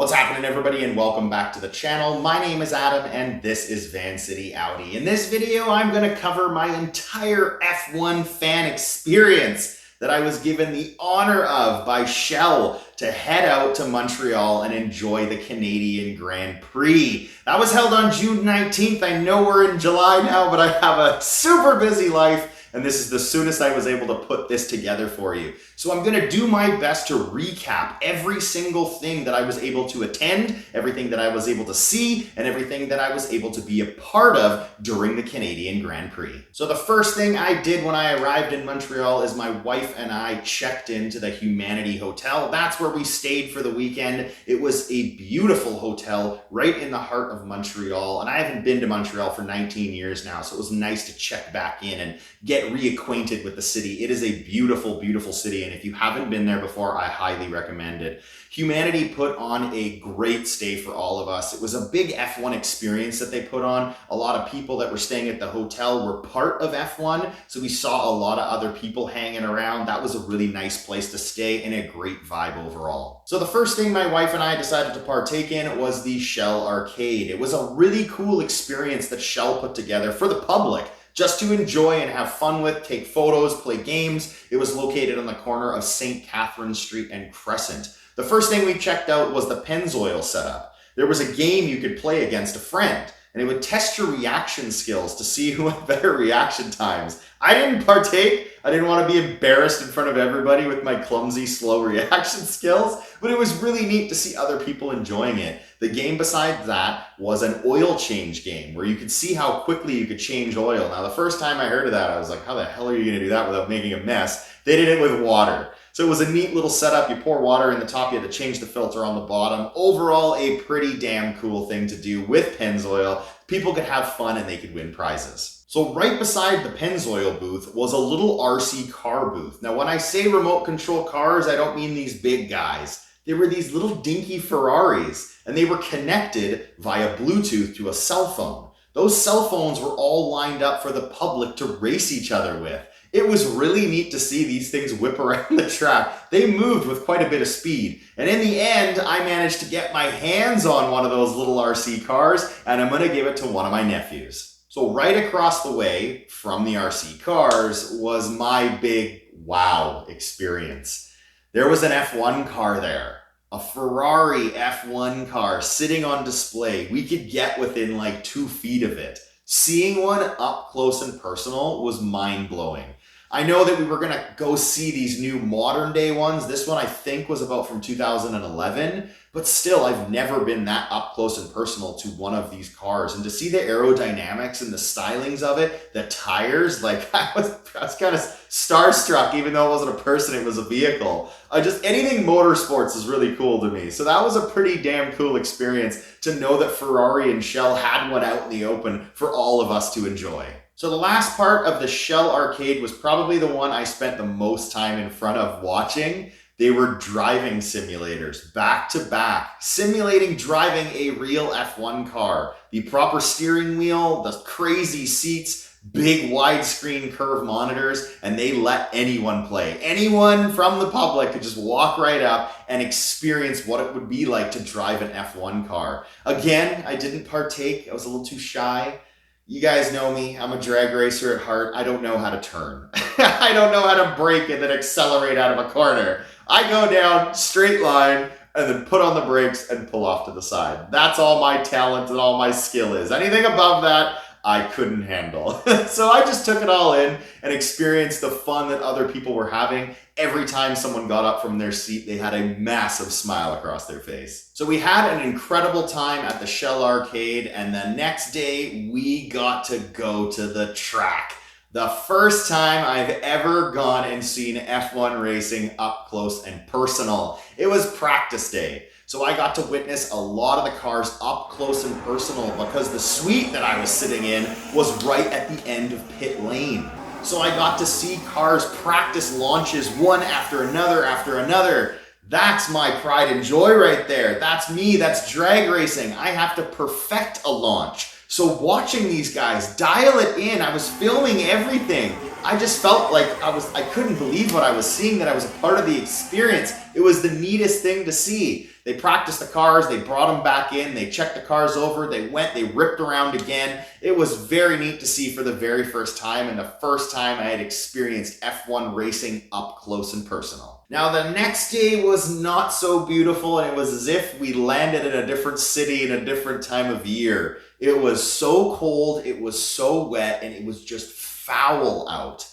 What's happening, everybody, and welcome back to the channel. My name is Adam and this is Vancity Audi. In this video, I'm going to cover my entire F1 fan experience that I was given the honor of by Shell to head out to Montreal and enjoy the Canadian Grand Prix. That was held on June 19th. I know we're in July now, but I have a super busy life, and this is the soonest I was able to put this together for you. So I'm going to do my best to recap every single thing that I was able to attend, everything that I was able to see, and everything that I was able to be a part of during the Canadian Grand Prix. So the first thing I did when I arrived in Montreal is my wife and I checked into the Humaniti Hotel. That's where we stayed for the weekend. It was a beautiful hotel right in the heart of Montreal, and I haven't been to Montreal for 19 years now, so it was nice to check back in and get reacquainted with the city. It is a beautiful, beautiful city, and if you haven't been there before, I highly recommend it. Humaniti put on a great stay for all of us. It was a big F1 experience that they put on. A lot of people that were staying at the hotel were part of F1, so we saw a lot of other people hanging around. That was a really nice place to stay and a great vibe overall. So the first thing my wife and I decided to partake in was the Shell Arcade. It was a really cool experience that Shell put together for the public, just to enjoy and have fun with, take photos, play games. It was located on the corner of St. Catherine Street and Crescent. The first thing we checked out was the Pennzoil setup. There was a game you could play against a friend, and it would test your reaction skills to see who had better reaction times. I didn't partake. I didn't want to be embarrassed in front of everybody with my clumsy, slow reaction skills, but it was really neat to see other people enjoying it. The game besides that was an oil change game where you could see how quickly you could change oil. Now, the first time I heard of that, I was like, how the hell are you going to do that without making a mess? They did it with water. So it was a neat little setup. You pour water in the top, you had to change the filter on the bottom. Overall, a pretty damn cool thing to do with Pennzoil. People could have fun and they could win prizes. So right beside the Pennzoil booth was a little RC car booth. Now, when I say remote control cars, I don't mean these big guys. They were these little dinky Ferraris, and they were connected via Bluetooth to a cell phone. Those cell phones were all lined up for the public to race each other with. It was really neat to see these things whip around the track. They moved with quite a bit of speed. And in the end, I managed to get my hands on one of those little RC cars, and I'm going to give it to one of my nephews. So right across the way from the RC cars was my big wow experience. There was an F1 car there, a Ferrari F1 car sitting on display. We could get within like 2 feet of it. Seeing one up close and personal was mind-blowing. I know that we were gonna go see these new modern day ones. This one I think was about from 2011, but still I've never been that up close and personal to one of these cars. And to see the aerodynamics and the stylings of it, the tires, like I was kind of starstruck, even though it wasn't a person, it was a vehicle. Anything motorsports is really cool to me. So that was a pretty damn cool experience to know that Ferrari and Shell had one out in the open for all of us to enjoy. So the last part of the Shell Arcade was probably the one I spent the most time in front of watching. They were driving simulators, back to back, simulating driving a real F1 car. The proper steering wheel, the crazy seats, big widescreen curve monitors, and they let anyone play. Anyone from the public could just walk right up and experience what it would be like to drive an F1 car. Again, I didn't partake. I was a little too shy. You guys know me, I'm a drag racer at heart. I don't know how to turn. I don't know how to brake and then accelerate out of a corner. I go down straight line and then put on the brakes and pull off to the side. That's all my talent and all my skill is. Anything above that, I couldn't handle. So I just took it all in and experienced the fun that other people were having. Every time someone got up from their seat, they had a massive smile across their face. So we had an incredible time at the Shell Arcade, and the next day we got to go to the track. The first time I've ever gone and seen F1 racing up close and personal. It was practice day. So I got to witness a lot of the cars up close and personal because the suite that I was sitting in was right at the end of pit lane. So I got to see cars practice launches one after another after another. That's my pride and joy right there. That's me, that's drag racing. I have to perfect a launch. So watching these guys dial it in, I was filming everything. I just felt like I couldn't believe what I was seeing, that I was a part of the experience. It was the neatest thing to see. They practiced the cars, they brought them back in, they checked the cars over, they ripped around again. It was very neat to see for the very first time, and the first time I had experienced F1 racing up close and personal. Now the next day was not so beautiful, and it was as if we landed in a different city in a different time of year. It was so cold, it was so wet, and it was just foul out.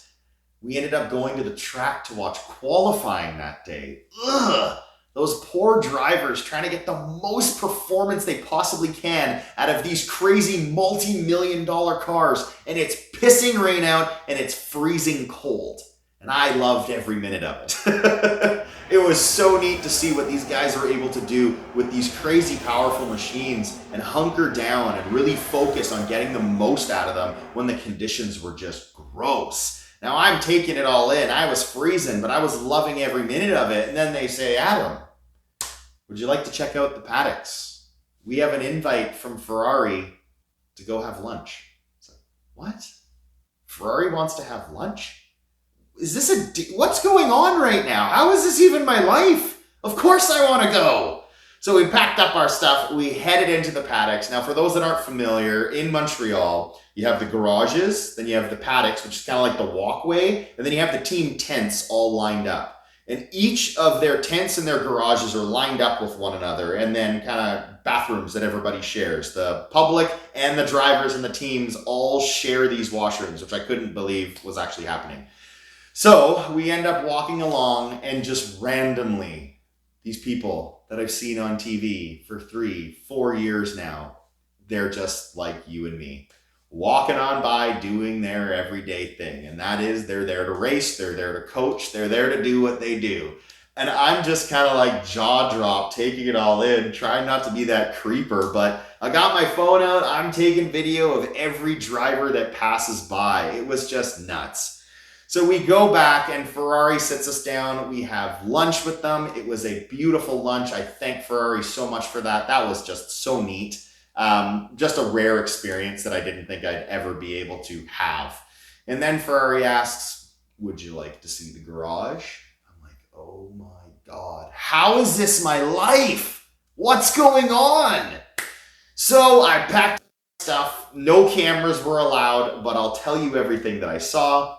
We ended up going to the track to watch qualifying that day. Ugh! Those poor drivers trying to get the most performance they possibly can out of these crazy multi-million-dollar cars, and it's pissing rain out and it's freezing cold. And I loved every minute of it. It was so neat to see what these guys are able to do with these crazy powerful machines and hunker down and really focus on getting the most out of them when the conditions were just gross. Now I'm taking it all in. I was freezing, but I was loving every minute of it. And then they say, Adam, would you like to check out the paddocks? We have an invite from Ferrari to go have lunch. It's like, what? Ferrari wants to have lunch? Is this what's going on right now? How is this even my life? Of course I want to go. So we packed up our stuff, we headed into the paddocks. Now for those that aren't familiar, in Montreal, you have the garages, then you have the paddocks, which is kind of like the walkway, and then you have the team tents all lined up. And each of their tents and their garages are lined up with one another, and then kind of bathrooms that everybody shares. The public and the drivers and the teams all share these washrooms, which I couldn't believe was actually happening. So we end up walking along, and just randomly, these people that I've seen on TV for 3-4 years now, they're just like you and me, walking on by doing their everyday thing. And that is, they're there to race, they're there to coach, they're there to do what they do. And I'm just kind of like jaw drop, taking it all in, trying not to be that creeper, but I got my phone out, I'm taking video of every driver that passes by. It was just nuts. So we go back and Ferrari sits us down. We have lunch with them. It was a beautiful lunch. I thank Ferrari so much for that. That was just so neat. Just a rare experience that I didn't think I'd ever be able to have. And then Ferrari asks, would you like to see the garage? I'm like, oh my God, how is this my life? What's going on? So I packed stuff. No cameras were allowed, but I'll tell you everything that I saw.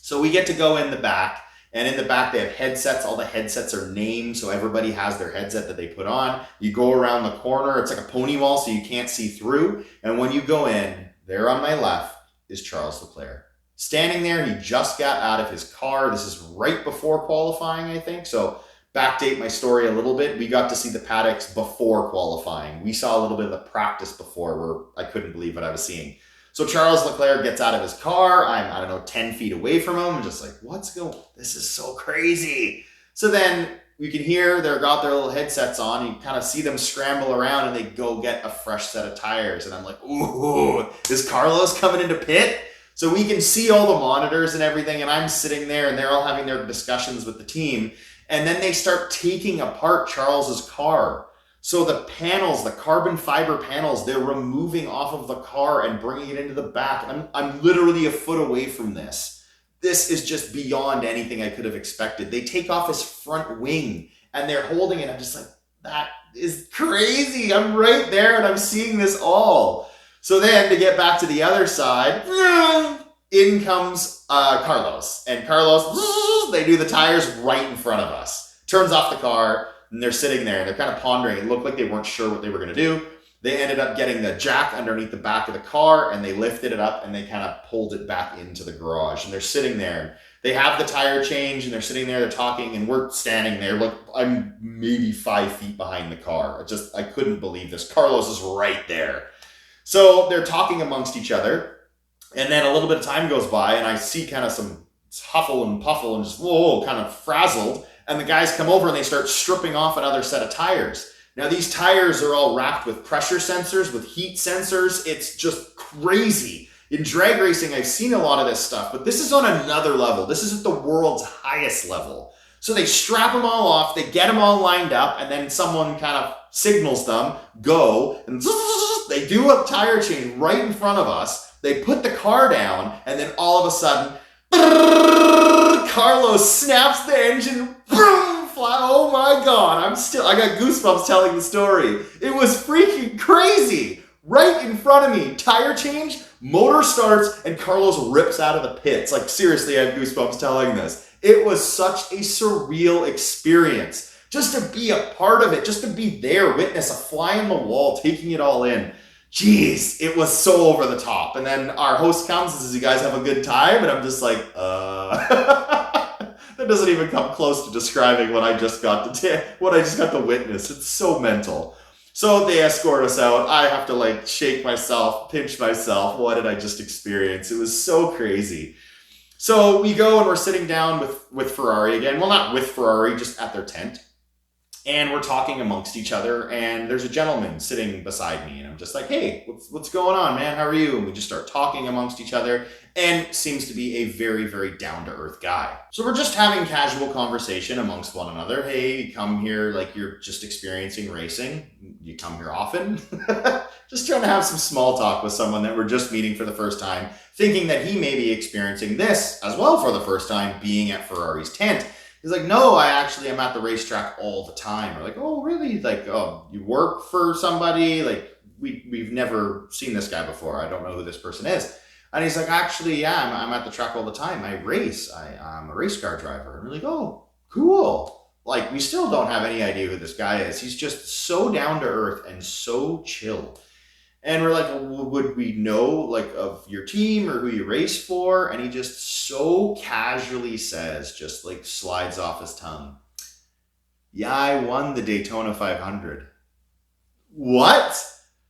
So we get to go in the back, and in the back they have headsets. All the headsets are named, so everybody has their headset that they put on. You go around the corner, it's like a pony wall, so you can't see through. And when you go in, there on my left is Charles Leclerc. Standing there, he just got out of his car. This is right before qualifying, I think. So backdate my story a little bit. We got to see the paddocks before qualifying. We saw a little bit of the practice before where I couldn't believe what I was seeing. So Charles Leclerc gets out of his car. I'm, I don't know, 10 feet away from him. I'm just like, what's going on? This is so crazy. So then you can hear they've got their little headsets on. You kind of see them scramble around and they go get a fresh set of tires. And I'm like, ooh, is Carlos coming into pit? So we can see all the monitors and everything. And I'm sitting there and they're all having their discussions with the team. And then they start taking apart Charles's car. So the panels, the carbon fiber panels, they're removing off of the car and bringing it into the back. I'm literally a foot away from this. This is just beyond anything I could have expected. They take off his front wing and they're holding it. I'm just like, that is crazy. I'm right there and I'm seeing this all. So then to get back to the other side, in comes Carlos. And Carlos, they do the tires right in front of us. Turns off the car. And they're sitting there and they're kind of pondering. It looked like they weren't sure what they were going to do. They ended up getting the jack underneath the back of the car and they lifted it up and they kind of pulled it back into the garage. And they're sitting there. They have the tire change and they're sitting there, they're talking, and we're standing there. Look, I'm maybe 5 feet behind the car. I couldn't believe this. Carlos is right there. So they're talking amongst each other. And then a little bit of time goes by and I see kind of some huffle and puffle and just, whoa, kind of frazzled. And the guys come over and they start stripping off another set of tires. Now these tires are all wrapped with pressure sensors, with heat sensors. It's just crazy. In drag racing, I've seen a lot of this stuff, but this is on another level. This is at the world's highest level. So they strap them all off, they get them all lined up, and then someone kind of signals them, go, and they do a tire change right in front of us. They put the car down, and then all of a sudden, Carlos snaps the engine, oh my God, I got goosebumps telling the story. It was freaking crazy. Right in front of me, tire change, motor starts, and Carlos rips out of the pits. Like, seriously, I have goosebumps telling this. It was such a surreal experience. Just to be a part of it, just to be there, witness a fly on the wall, taking it all in. Jeez, it was so over the top. And then our host comes and says, "You guys have a good time?" And I'm just like, That doesn't even come close to describing what I just got to witness. It's so mental. So they escort us out. I have to like shake myself, pinch myself. What did I just experience? It was so crazy. So we go and we're sitting down with Ferrari again. Well, not with Ferrari, just at their tent. And we're talking amongst each other, and there's a gentleman sitting beside me, and I'm just like, "Hey, what's going on, man? How are you?" And we just start talking amongst each other, and seems to be a very, very down-to-earth guy. So we're just having casual conversation amongst one another. "Hey, you come here like you're just experiencing racing? You come here often?" Just trying to have some small talk with someone that we're just meeting for the first time, thinking that he may be experiencing this as well for the first time, being at Ferrari's tent. He's like, "No, I actually am at the racetrack all the time." We're like, "Oh, really? Like, oh, you work for somebody? Like, we've never seen this guy before. I don't know who this person is." And he's like, "Actually, yeah, I'm at the track all the time. I race. I'm a race car driver." And we're like, "Oh, cool." Like, we still don't have any idea who this guy is. He's just so down to earth and so chill. And we're like, "Well, would we know like of your team or who you race for?" And he just so casually says, just like slides off his tongue, "Yeah, I won the Daytona 500. What?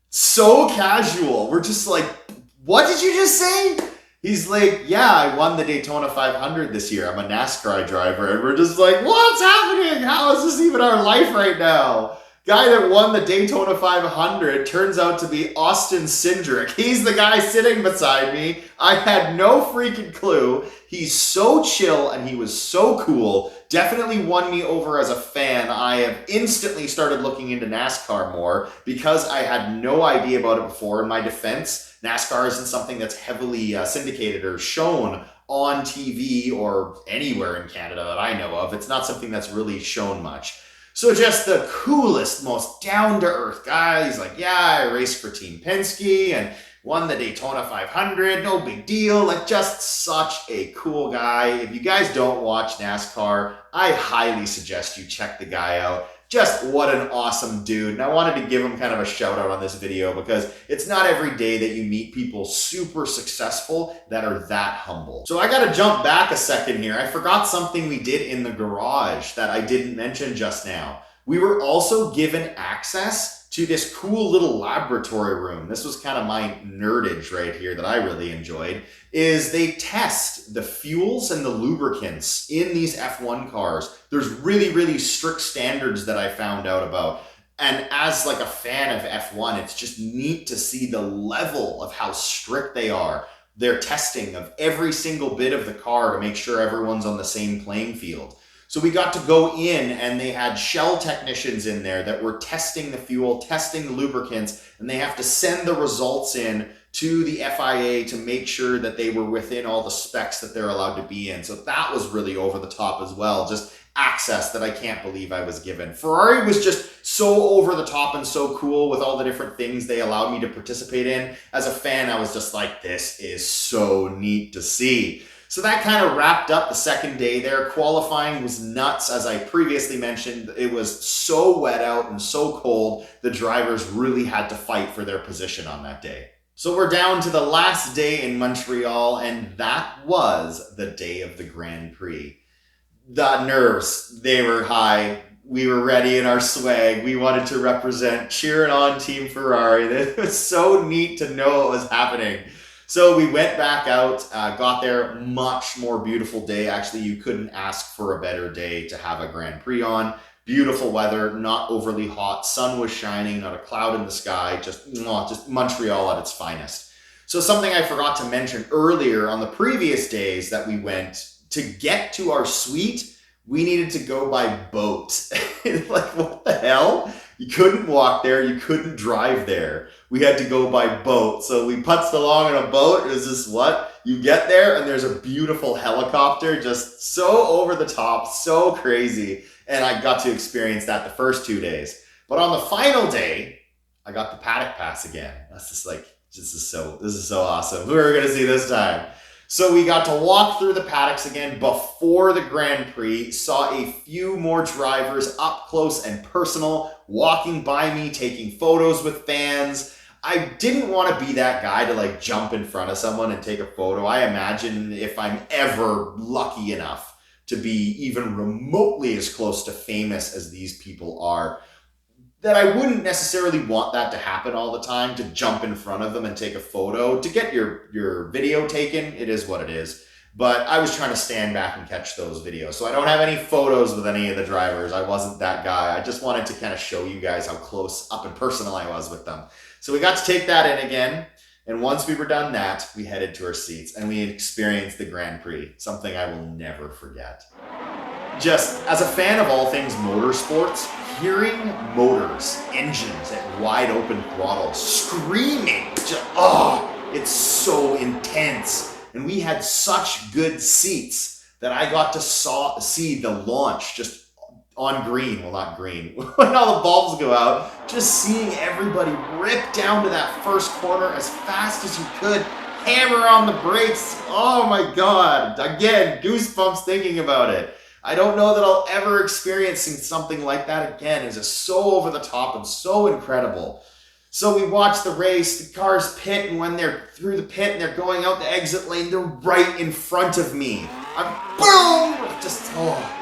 So casual. We're just like, "What did you just say?" He's like, "Yeah, I won the Daytona 500 this year. I'm a NASCAR driver." And we're just like, "What's happening? How is this even our life right now?" Guy that won the Daytona 500 turns out to be Austin Cindric. He's the guy sitting beside me. I had no freaking clue. He's so chill and he was so cool. Definitely won me over as a fan. I have instantly started looking into NASCAR more because I had no idea about it before. In my defense, NASCAR isn't something that's heavily syndicated or shown on TV or anywhere in Canada that I know of. It's not something that's really shown much. So just the coolest, most down-to-earth guy. He's like, "Yeah, I raced for Team Penske and won the Daytona 500. No big deal." Like, just such a cool guy. If you guys don't watch NASCAR, I highly suggest you check the guy out. Just what an awesome dude. And I wanted to give him kind of a shout out on this video because it's not every day that you meet people super successful that are that humble. So I got to jump back a second here. I forgot something we did in the garage that I didn't mention just now. We were also given access to this cool little laboratory room. This was kind of my nerdage right here that I really enjoyed, is they test the fuels and the lubricants in these F1 cars. There's really, really strict standards that I found out about. And as like a fan of F1, it's just neat to see the level of how strict they are. Their testing of every single bit of the car to make sure everyone's on the same playing field. So we got to go in and they had shell technicians in there that were testing the fuel, testing the lubricants, and they have to send the results in to the FIA to make sure that they were within all the specs that they're allowed to be in. So that was really over the top as well. Just access that I can't believe I was given. Ferrari was just so over the top and so cool with all the different things they allowed me to participate in. As a fan, I was just like, this is so neat to see. So that kind of wrapped up the second day there. Qualifying was nuts. As I previously mentioned, it was so wet out and so cold, the drivers really had to fight for their position on that day. So we're down to the last day in Montreal, and that was the day of the Grand Prix. The nerves, they were high. We were ready in our swag. We wanted to represent, cheering on Team Ferrari. It was so neat to know what was happening. So we went back out, got there, much more beautiful day. Actually, you couldn't ask for a better day to have a Grand Prix on. Beautiful weather, not overly hot. Sun was shining, not a cloud in the sky. Just Montreal at its finest. So something I forgot to mention earlier on the previous days that we went, to get to our suite, we needed to go by boat. Like, what the hell? You couldn't walk there. You couldn't drive there. We had to go by boat. So we putzed along in a boat. It was just what? You get there and there's a beautiful helicopter, just so over the top, so crazy. And I got to experience that the first 2 days. But on the final day, I got the Paddock Pass again. That's just like, this is so awesome. Who are we gonna see this time? So we got to walk through the paddocks again before the Grand Prix, saw a few more drivers up close and personal, walking by me, taking photos with fans. I didn't want to be that guy to like jump in front of someone and take a photo. I imagine if I'm ever lucky enough to be even remotely as close to famous as these people are, that I wouldn't necessarily want that to happen all the time, to jump in front of them and take a photo. To get your video taken, it is what it is. But I was trying to stand back and catch those videos. So I don't have any photos with any of the drivers. I wasn't that guy. I just wanted to kind of show you guys how close up and personal I was with them. So we got to take that in again. And once we were done that, we headed to our seats and we experienced the Grand Prix, something I will never forget. Just as a fan of all things motorsports, hearing motors, engines at wide open throttle, screaming, it's so intense. And we had such good seats that I got to see the launch just on green. Well, not green. When all the bulbs go out, just seeing everybody rip down to that first corner as fast as you could, hammer on the brakes. Oh my God. Again, goosebumps thinking about it. I don't know that I'll ever experience something like that again. It's just so over the top and so incredible. So we watch the race, the cars pit, and when they're through the pit and they're going out the exit lane, they're right in front of me. Boom! Just,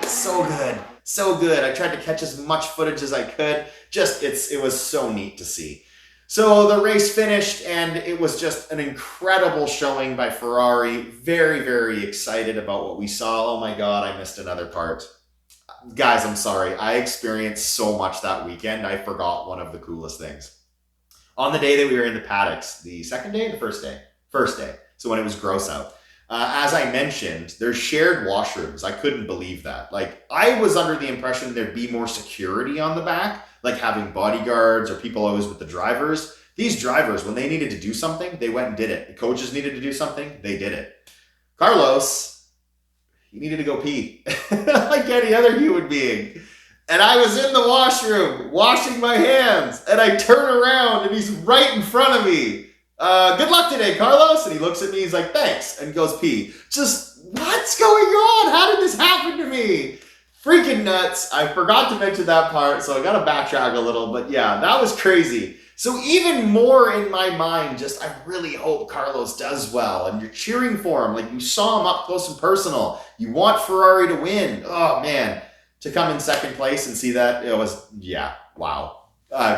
it's so good. So good. I tried to catch as much footage as I could. It was so neat to see. So the race finished and it was just an incredible showing by Ferrari. Very, very excited about what we saw. Oh my God, I missed another part. Guys, I'm sorry. I experienced so much that weekend. I forgot one of the coolest things. On the day that we were in the paddocks, the second day or the first day? First day. So when it was gross out. As I mentioned, there's shared washrooms. I couldn't believe that. Like, I was under the impression there'd be more security on the back, like having bodyguards or people always with the drivers. These drivers, when they needed to do something, they went and did it. The coaches needed to do something, they did it. Carlos, he needed to go pee, like any other human being. And I was in the washroom, washing my hands, and I turn around and he's right in front of me. Good luck today, Carlos. And he looks at me, he's like, thanks, and goes pee. Just, what's going on? How did this happen to me? Freaking nuts. I forgot to mention that part, so I gotta backtrack a little, but yeah, that was crazy. So even more in my mind, just I really hope Carlos does well, and you're cheering for him, like you saw him up close and personal. You want Ferrari to win. Oh man, to come in second place and see that, it was, yeah, wow.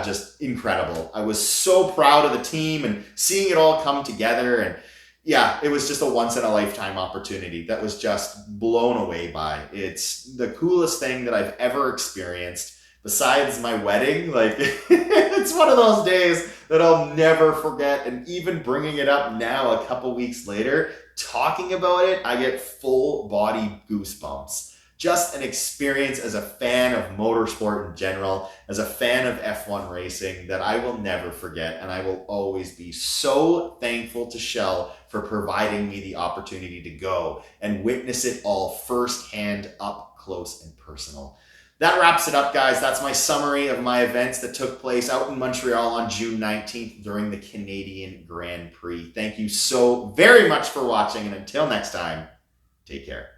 Just incredible. I was so proud of the team and seeing it all come together. And yeah, it was just a once in a lifetime opportunity that was just blown away by. It's the coolest thing that I've ever experienced besides my wedding. Like, it's one of those days that I'll never forget. And even bringing it up now, a couple weeks later, talking about it, I get full body goosebumps. Just an experience as a fan of motorsport in general, as a fan of F1 racing that I will never forget. And I will always be so thankful to Shell for providing me the opportunity to go and witness it all firsthand, up close and personal. That wraps it up, guys. That's my summary of my events that took place out in Montreal on June 19th during the Canadian Grand Prix. Thank you so very much for watching. And until next time, take care.